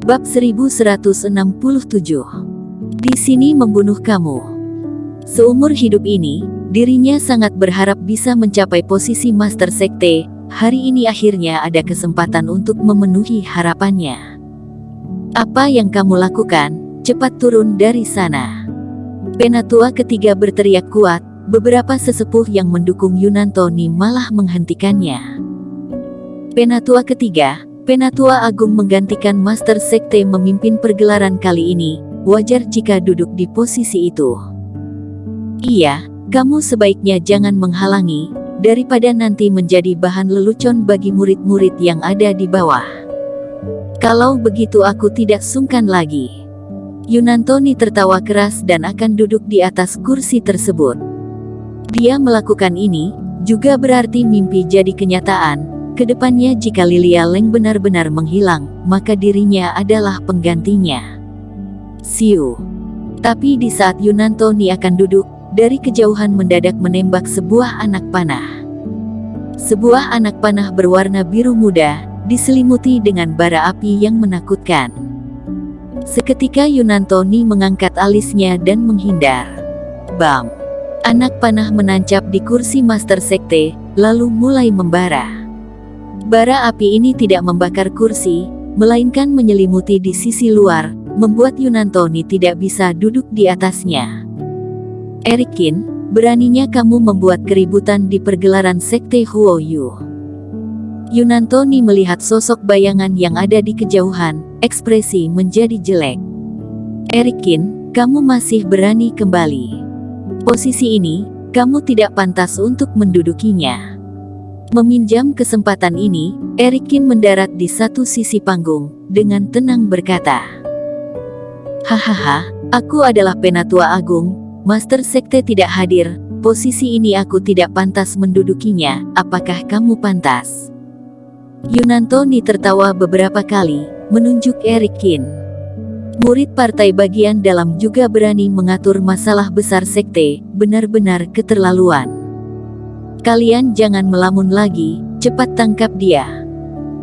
Bab 1167. Di sini membunuh kamu. Seumur hidup ini, dirinya sangat berharap bisa mencapai posisi Master Sekte. Hari ini akhirnya ada kesempatan untuk memenuhi harapannya. Apa yang kamu lakukan? Cepat turun dari sana. Penatua ketiga berteriak kuat. Beberapa sesepuh yang mendukung Yunantoni malah menghentikannya. Penatua ketiga, Penatua Agung menggantikan Master Sekte memimpin pergelaran kali ini. Wajar jika duduk di posisi itu. Iya, kamu sebaiknya jangan menghalangi, daripada nanti menjadi bahan lelucon bagi murid-murid yang ada di bawah. Kalau begitu aku tidak sungkan lagi. Yunantoni tertawa keras dan akan duduk di atas kursi tersebut. Dia melakukan ini, juga berarti mimpi jadi kenyataan. Kedepannya jika Lilia Leng benar-benar menghilang, maka dirinya adalah penggantinya. Siu. Tapi di saat Yunantoni akan duduk, dari kejauhan mendadak menembak sebuah anak panah. Sebuah anak panah berwarna biru muda, diselimuti dengan bara api yang menakutkan. Seketika Yunantoni mengangkat alisnya dan menghindar. Bam! Anak panah menancap di kursi Master Sekte, lalu mulai membara. Bara api ini tidak membakar kursi, melainkan menyelimuti di sisi luar, membuat Yunantoni tidak bisa duduk di atasnya. Erikin, beraninya kamu membuat keributan di pergelaran Sekte Huoyu. Yunantoni melihat sosok bayangan yang ada di kejauhan, ekspresi menjadi jelek. Erikin, kamu masih berani kembali. Posisi ini, kamu tidak pantas untuk mendudukinya. Meminjam kesempatan ini, Erikin mendarat di satu sisi panggung, dengan tenang berkata, "Hahaha, aku adalah Penatua Agung, Master Sekte tidak hadir, posisi ini aku tidak pantas mendudukinya, apakah kamu pantas?" Yunantoni tertawa beberapa kali, menunjuk Erikin. Murid partai bagian dalam juga berani mengatur masalah besar Sekte, benar-benar keterlaluan. Kalian jangan melamun lagi, cepat tangkap dia.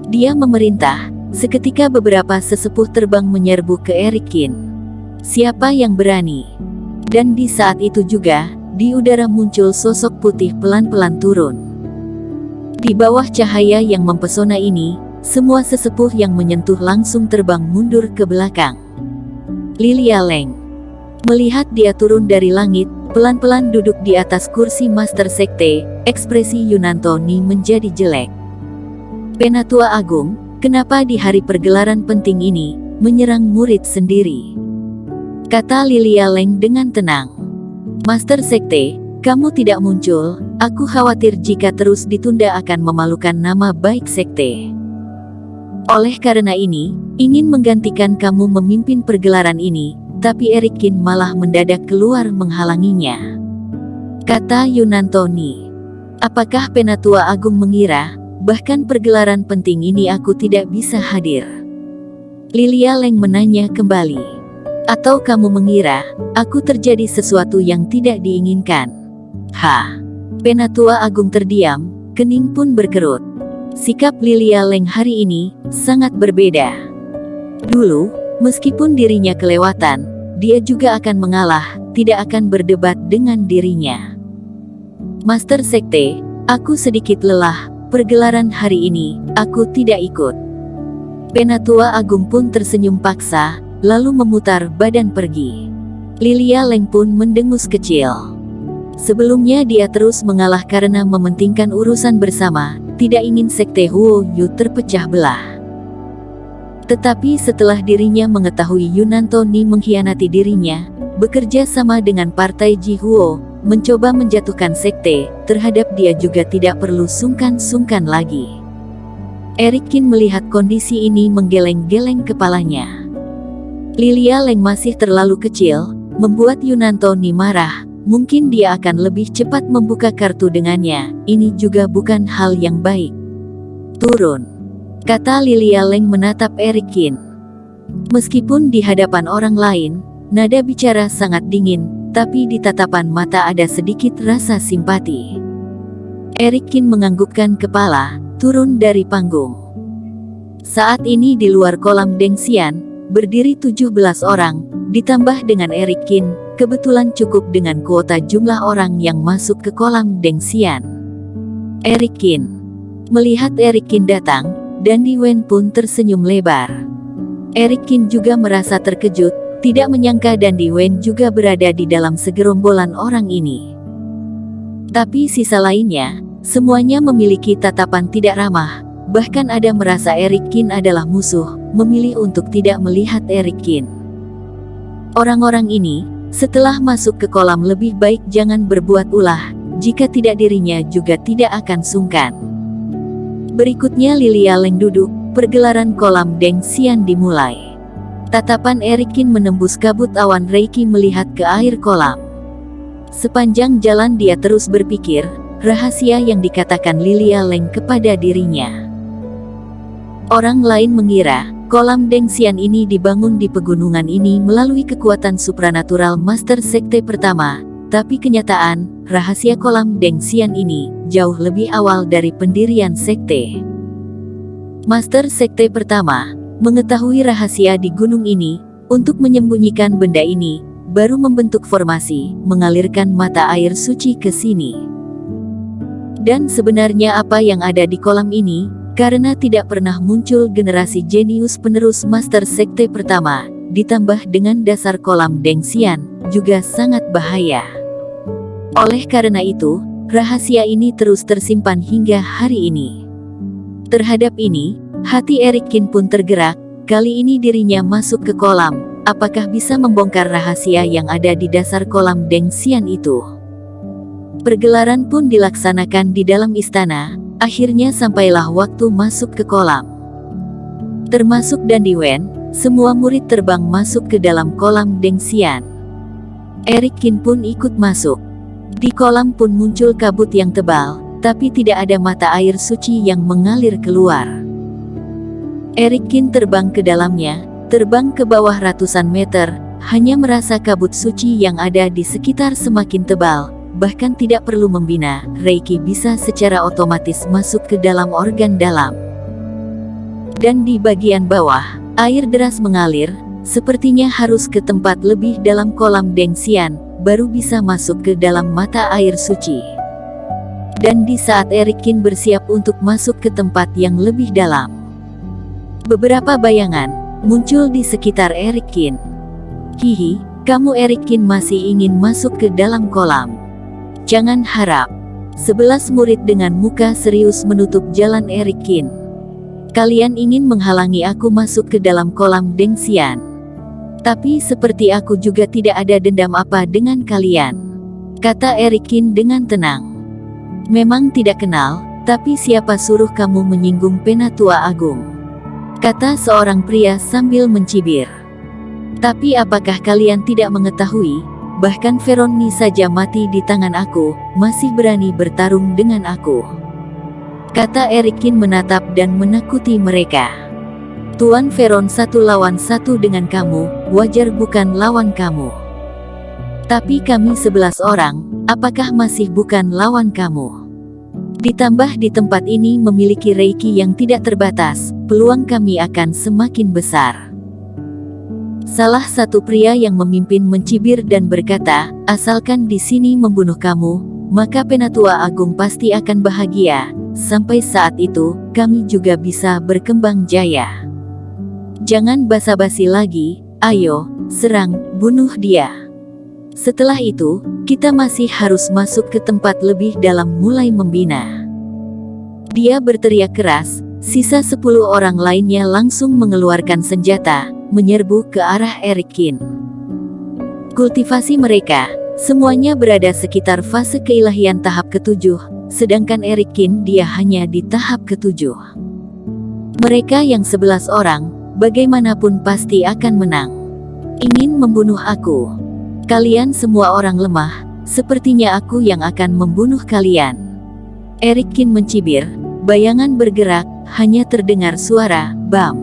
Dia memerintah, seketika beberapa sesepuh terbang menyerbu ke Erikin. Siapa yang berani? Dan di saat itu juga, di udara muncul sosok putih pelan-pelan turun. Di bawah cahaya yang mempesona ini, semua sesepuh yang menyentuh langsung terbang mundur ke belakang. Lilia Leng. Melihat dia turun dari langit, pelan-pelan duduk di atas kursi Master Sekte, ekspresi Yunantoni menjadi jelek. Penatua Agung, kenapa di hari pergelaran penting ini, menyerang murid sendiri? Kata Lilia Leng dengan tenang. Master Sekte, kamu tidak muncul, aku khawatir jika terus ditunda akan memalukan nama baik Sekte. Oleh karena ini, ingin menggantikan kamu memimpin pergelaran ini, tapi Erikin malah mendadak keluar menghalanginya. Kata Yunantoni. Apakah Penatua Agung mengira, bahkan pergelaran penting ini aku tidak bisa hadir? Lilia Leng menanya kembali. Atau kamu mengira, aku terjadi sesuatu yang tidak diinginkan? Penatua Agung terdiam, kening pun berkerut. Sikap Lilia Leng hari ini, sangat berbeda. Dulu, meskipun dirinya kelewatan, dia juga akan mengalah, tidak akan berdebat dengan dirinya. Master Sekte, aku sedikit lelah, pergelaran hari ini, aku tidak ikut. Penatua Agung pun tersenyum paksa, lalu memutar badan pergi. Lilia Leng pun mendengus kecil. Sebelumnya dia terus mengalah karena mementingkan urusan bersama, tidak ingin Sekte Huoyu terpecah belah. Tetapi setelah dirinya mengetahui Yunantoni mengkhianati dirinya, bekerja sama dengan partai Jihuo, mencoba menjatuhkan Sekte, terhadap dia juga tidak perlu sungkan-sungkan lagi. Erikin melihat kondisi ini menggeleng-geleng kepalanya. Lilia Leng masih terlalu kecil, membuat Yunantoni marah, mungkin dia akan lebih cepat membuka kartu dengannya, ini juga bukan hal yang baik. Turun. Kata Lilia Leng menatap Erikin. Meskipun di hadapan orang lain, nada bicara sangat dingin, tapi di tatapan mata ada sedikit rasa simpati. Erikin menganggukkan kepala, turun dari panggung. Saat ini di luar kolam Dengxian, berdiri 17 orang, ditambah dengan Eric Kin, kebetulan cukup dengan kuota jumlah orang yang masuk ke kolam Deng Xian. Eric Kin. Melihat Eric Kin datang, Dan Di Wen pun tersenyum lebar. Eric Kin juga merasa terkejut, tidak menyangka Dan Di Wen juga berada di dalam segerombolan orang ini. Tapi sisa lainnya, semuanya memiliki tatapan tidak ramah, bahkan ada merasa Eric Kin adalah musuh, memilih untuk tidak melihat Eric Kin. Orang-orang ini, setelah masuk ke kolam lebih baik jangan berbuat ulah, jika tidak dirinya juga tidak akan sungkan. Berikutnya Lilia Leng duduk, pergelaran kolam Deng Xian dimulai. Tatapan Eric Kin menembus kabut awan Reiki melihat ke air kolam. Sepanjang jalan dia terus berpikir, rahasia yang dikatakan Lilia Leng kepada dirinya. Orang lain mengira, kolam Deng Xian ini dibangun di pegunungan ini melalui kekuatan supranatural Master Sekte pertama, tapi kenyataan, rahasia kolam Deng Xian ini, jauh lebih awal dari pendirian sekte. Master Sekte pertama, mengetahui rahasia di gunung ini, untuk menyembunyikan benda ini, baru membentuk formasi, mengalirkan mata air suci ke sini. Dan sebenarnya apa yang ada di kolam ini, karena tidak pernah muncul generasi jenius penerus Master Sekte pertama, ditambah dengan dasar kolam Deng Xian, juga sangat bahaya. Oleh karena itu, rahasia ini terus tersimpan hingga hari ini. Terhadap ini, hati Eric Kin pun tergerak, kali ini dirinya masuk ke kolam, apakah bisa membongkar rahasia yang ada di dasar kolam Deng Xian itu? Pergelaran pun dilaksanakan di dalam istana, akhirnya sampailah waktu masuk ke kolam. Termasuk Dan Di Wen, semua murid terbang masuk ke dalam kolam Deng Xian. Eric Kin pun ikut masuk. Di kolam pun muncul kabut yang tebal, tapi tidak ada mata air suci yang mengalir keluar. Eric Kin terbang ke dalamnya, terbang ke bawah ratusan meter, hanya merasa kabut suci yang ada di sekitar semakin tebal, bahkan tidak perlu membina, Reiki bisa secara otomatis masuk ke dalam organ dalam. Dan di bagian bawah, air deras mengalir, sepertinya harus ke tempat lebih dalam kolam Deng Xian, baru bisa masuk ke dalam mata air suci. Dan di saat Eric Kin bersiap untuk masuk ke tempat yang lebih dalam, beberapa bayangan muncul di sekitar Eric Kin. Hihi, kamu Eric Kin masih ingin masuk ke dalam kolam? Jangan harap. 11 murid dengan muka serius menutup jalan Eric Kin. Kalian ingin menghalangi aku masuk ke dalam kolam Deng Xian. Tapi seperti aku juga tidak ada dendam apa dengan kalian, kata Eric Kin dengan tenang. Memang tidak kenal, tapi siapa suruh kamu menyinggung Penatua Agung? Kata seorang pria sambil mencibir. Tapi apakah kalian tidak mengetahui, bahkan Veroni saja mati di tangan aku, masih berani bertarung dengan aku? Kata Eric Kin menatap dan menakuti mereka. Tuan Veron 1 lawan 1 dengan kamu, wajar bukan lawan kamu. Tapi kami 11 orang, apakah masih bukan lawan kamu? Ditambah di tempat ini memiliki Reiki yang tidak terbatas, peluang kami akan semakin besar. Salah satu pria yang memimpin mencibir dan berkata, asalkan di sini membunuh kamu, maka Penatua Agung pasti akan bahagia, sampai saat itu, kami juga bisa berkembang jaya. Jangan basa-basi lagi, ayo, serang, bunuh dia. Setelah itu, kita masih harus masuk ke tempat lebih dalam mulai membina. Dia berteriak keras, sisa 10 orang lainnya langsung mengeluarkan senjata, menyerbu ke arah Eric Kin. Kultivasi mereka, semuanya berada sekitar fase keilahian tahap ke-7, sedangkan Eric Kin dia hanya di tahap ke-7. Mereka yang 11 orang, bagaimanapun pasti akan menang. Ingin membunuh aku? Kalian semua orang lemah, sepertinya aku yang akan membunuh kalian. Eric Kin mencibir, bayangan bergerak, hanya terdengar suara, bam,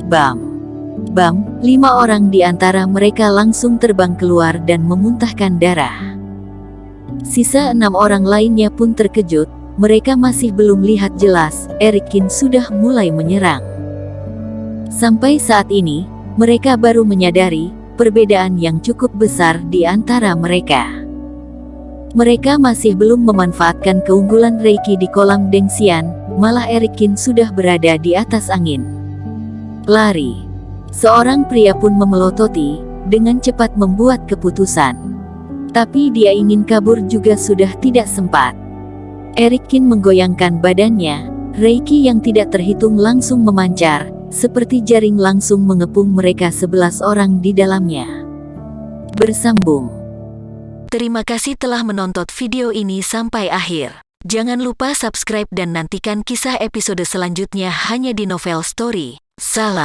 bam, bam. 5 orang di antara mereka langsung terbang keluar dan memuntahkan darah. Sisa 6 orang lainnya pun terkejut, mereka masih belum lihat jelas, Eric Kin sudah mulai menyerang. Sampai saat ini, Mereka baru menyadari perbedaan yang cukup besar di antara mereka. Mereka masih belum memanfaatkan keunggulan Reiki di kolam Dengxian, malah Erikin sudah berada di atas angin. Lari. Seorang pria pun memelototi, dengan cepat membuat keputusan. Tapi dia ingin kabur juga sudah tidak sempat. Erikin menggoyangkan badannya, Reiki yang tidak terhitung langsung memancar, seperti jaring langsung mengepung mereka 11 orang di dalamnya. Bersambung. Terima kasih telah menonton video ini sampai akhir. Jangan lupa subscribe dan nantikan kisah episode selanjutnya hanya di Novel Story. Salam.